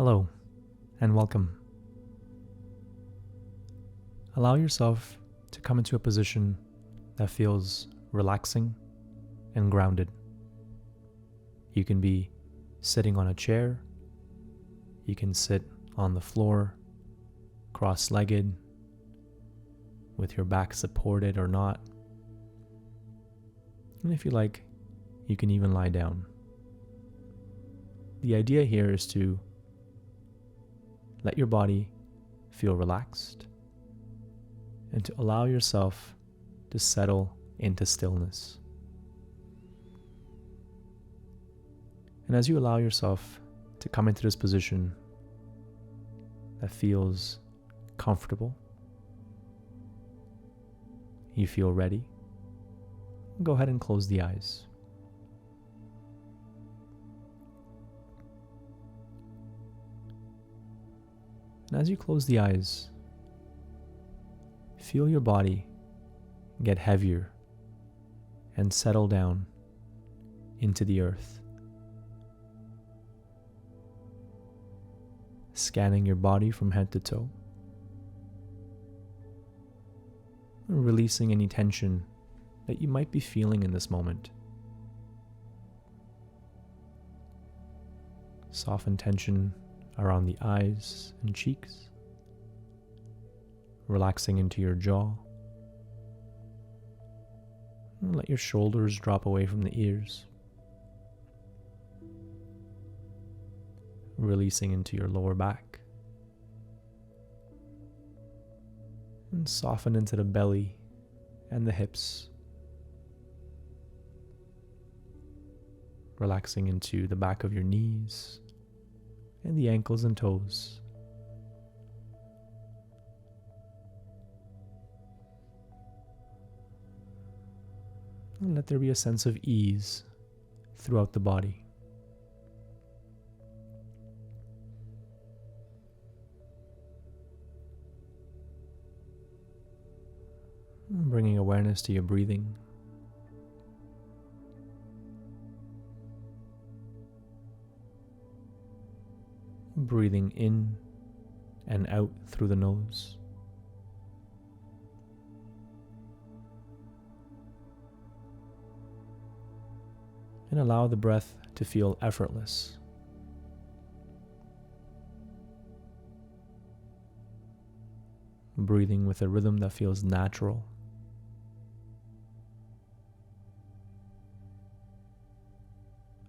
Hello, and welcome. Allow yourself to come into a position that feels relaxing and grounded. You can be sitting on a chair, you can sit on the floor, cross-legged, with your back supported or not. And if you like, you can even lie down. The idea here is to let your body feel relaxed and to allow yourself to settle into stillness. And as you allow yourself to come into this position that feels comfortable, you feel ready, go ahead and close the eyes. And as you close the eyes, feel your body get heavier and settle down into the earth. Scanning your body from head to toe, releasing any tension that you might be feeling in this moment. Soften tension around the eyes and cheeks, relaxing into your jaw. And let your shoulders drop away from the ears, releasing into your lower back. And soften into the belly and the hips, relaxing into the back of your knees and the ankles and toes. And let there be a sense of ease throughout the body. Bringing awareness to your breathing. Breathing in and out through the nose. And allow the breath to feel effortless. Breathing with a rhythm that feels natural.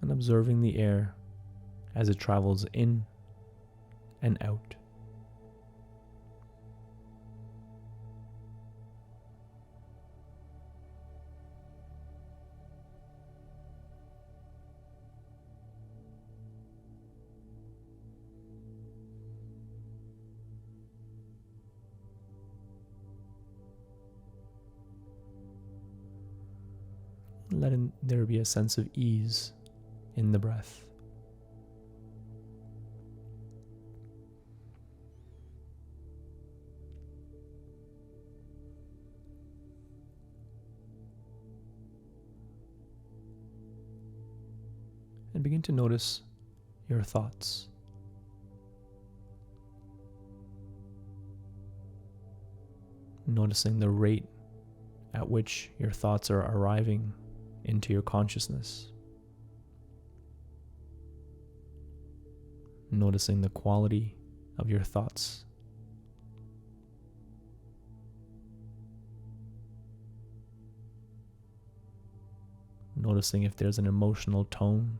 And observing the air as it travels in and out. Let there be a sense of ease in the breath. And begin to notice your thoughts. Noticing the rate at which your thoughts are arriving into your consciousness. Noticing the quality of your thoughts. Noticing if there's an emotional tone.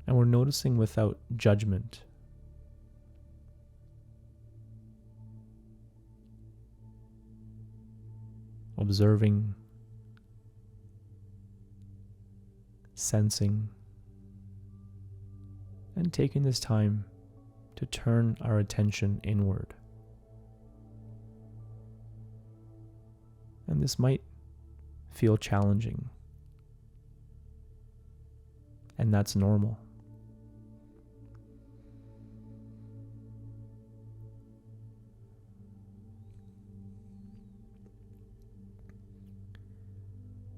And we're noticing without judgment. Observing, sensing, and taking this time to turn our attention inward. And this might feel challenging, and that's normal.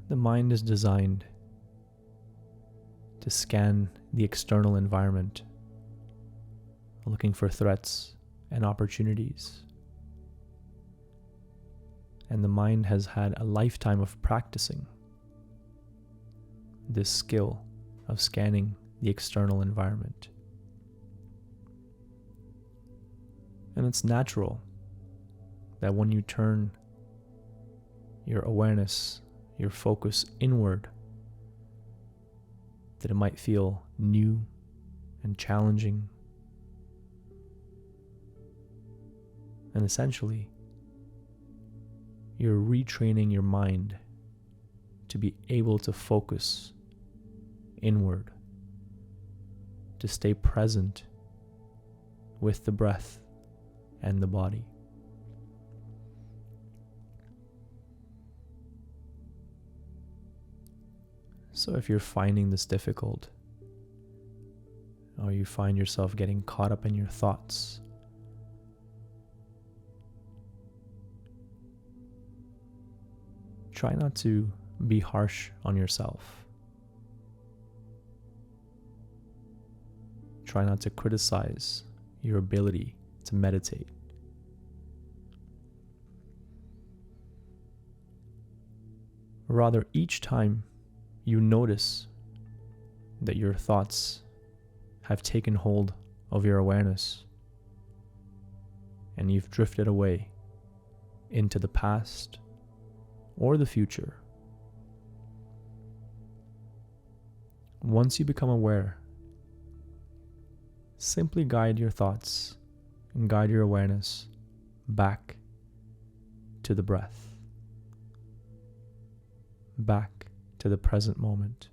The mind is designed to scan the external environment, looking for threats and opportunities. And the mind has had a lifetime of practicing this skill of scanning the external environment. And it's natural that when you turn your awareness, your focus inward, that it might feel new and challenging. And essentially, you're retraining your mind to be able to focus inward, to stay present with the breath and the body. So if you're finding this difficult, or you find yourself getting caught up in your thoughts, try not to be harsh on yourself. Try not to criticize your ability to meditate. Rather, each time you notice that your thoughts have taken hold of your awareness and you've drifted away into the past or the future, once you become aware, simply guide your thoughts and guide your awareness back to the breath, back to the present moment.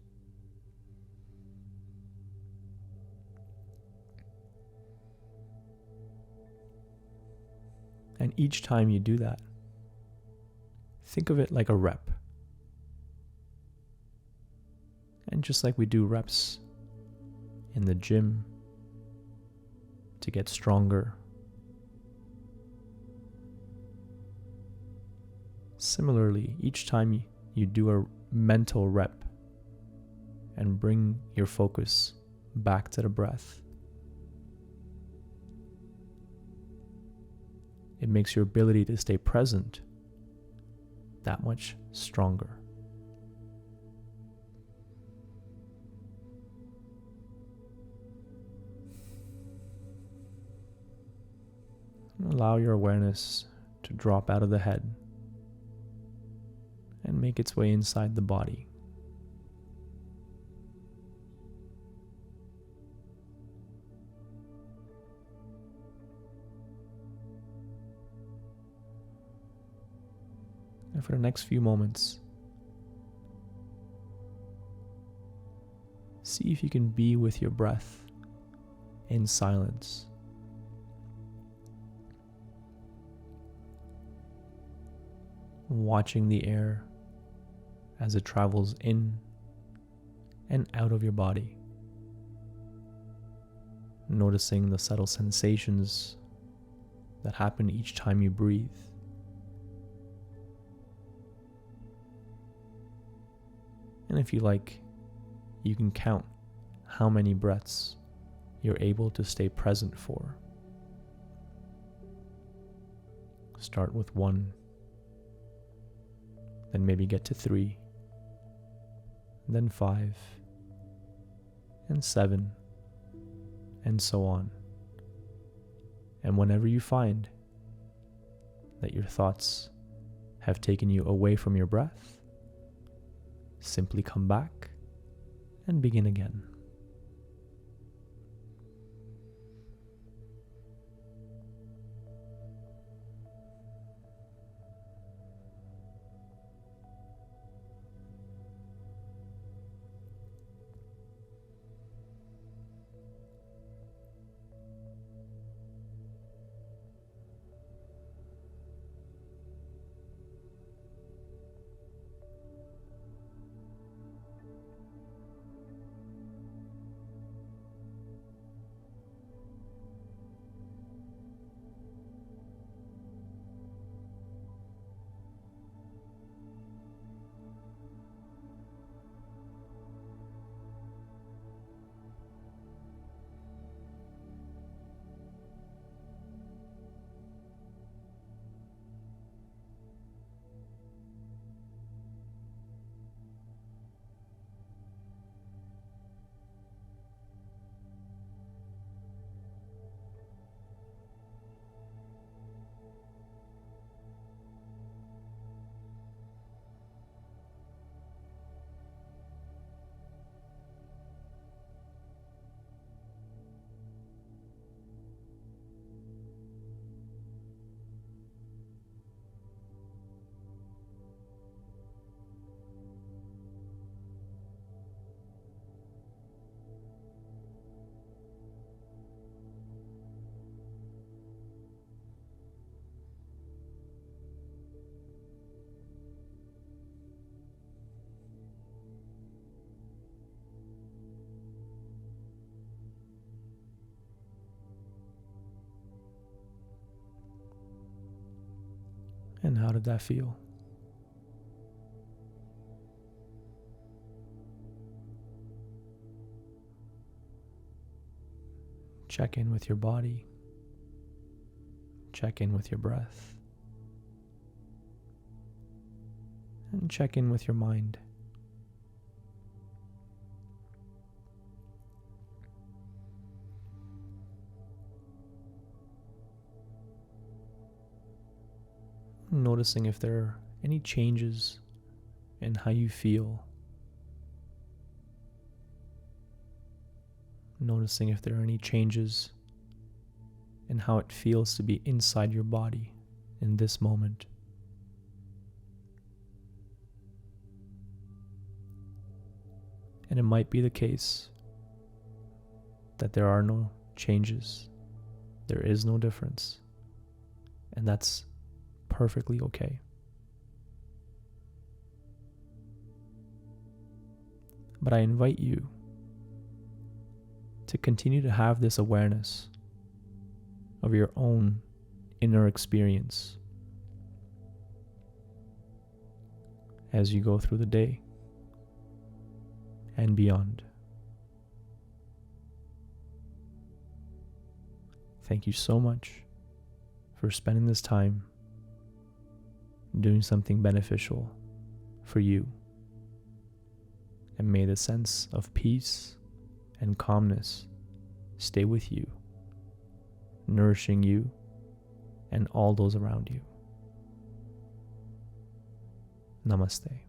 And each time you do that, think of it like a rep. And just like we do reps in the gym to get stronger, similarly, each time you do a mental rep and bring your focus back to the breath, it makes your ability to stay present that much stronger. Allow your awareness to drop out of the head and make its way inside the body. And for the next few moments, see if you can be with your breath in silence. Watching the air as it travels in and out of your body. Noticing the subtle sensations that happen each time you breathe. And if you like, you can count how many breaths you're able to stay present for. Start with 1, then maybe get to 3, then 5, and 7, and so on. And whenever you find that your thoughts have taken you away from your breath, simply come back and begin again. And how did that feel? Check in with your body. Check in with your breath. And check in with your mind. Noticing if there are any changes in how you feel. Noticing if there are any changes in how it feels to be inside your body in this moment. And it might be the case that there are no changes, there is no difference, and that's perfectly okay. But I invite you to continue to have this awareness of your own inner experience as you go through the day and beyond. Thank you so much for spending this time doing something beneficial for you. And may the sense of peace and calmness stay with you, nourishing you and all those around you. Namaste.